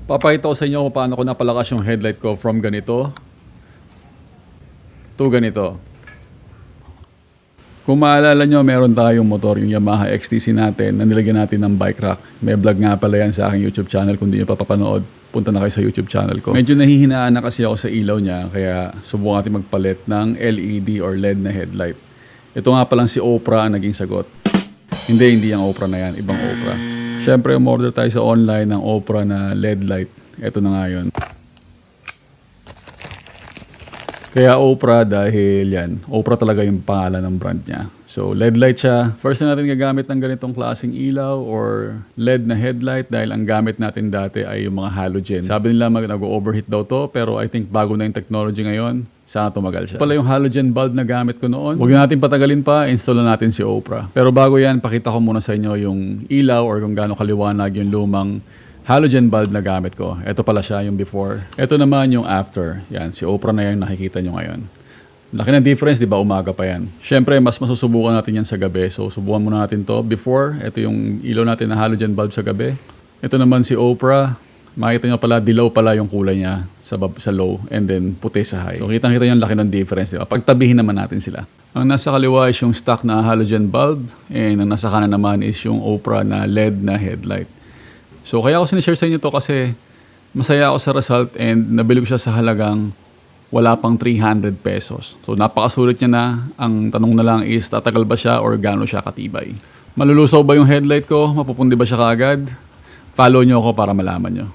Papakita ko sa inyo kung paano ko napalakas yung headlight ko from ganito to ganito. Kung maalala nyo, meron tayong motor, yung Yamaha XTC natin, na nilagyan natin ng bike rack. May vlog nga pala yan sa aking YouTube channel. Kung di nyo pa papanood, punta na kayo sa YouTube channel ko. Medyo nahihinaan na kasi ako sa ilaw niya, kaya subukan natin magpalit ng LED or LED na headlight. Ito nga palang si Opra ang naging sagot. Hindi yung Opra na yan, ibang Opra. Siyempre, umorder tayo sa online ng Opra na LED light. Ito na nga yun. Kaya Opra dahil yan, Opra talaga yung pangalan ng brand niya. So LED light siya. First na natin gagamit ng ganitong klaseng ilaw or LED na headlight dahil ang gamit natin dati ay yung mga halogen. Sabi nila nag-overheat daw to, pero I think bago na yung technology ngayon, sana tumagal siya. Pala yung halogen bulb na gamit ko noon. Huwag natin patagalin pa, install na natin si Opra. Pero bago yan, pakita ko muna sa inyo yung ilaw or kung gaano kaliwanag yung lumang halogen bulb na gamit ko. Ito pala siya yung before. Ito naman yung after. Yan, si Opra na yung nakikita nyo ngayon. Laki ng difference, di ba? Umaga pa yan. Siyempre, mas masusubukan natin yan sa gabi. So, subukan muna natin to. Before, ito yung ilaw natin na halogen bulb sa gabi. Ito naman si Opra. Makita nyo pala, dilaw pala yung kulay niya sa low and then puti sa high. So, kitang-kita yung laki ng difference, di ba? Pagtabihin naman natin sila. Ang nasa kaliwa is yung stock na halogen bulb and ang nasa kanan naman is yung Opra na LED na headlight. So, kaya ako sinishare sa inyo to kasi masaya ako sa result and nabili ko siya sa halagang wala pang 300 pesos. So, napakasulit niya na. Ang tanong na lang is, tatagal ba siya or gaano siya katibay? Malulusaw ba yung headlight ko? Mapupundi ba siya kaagad? Follow nyo ako para malaman nyo.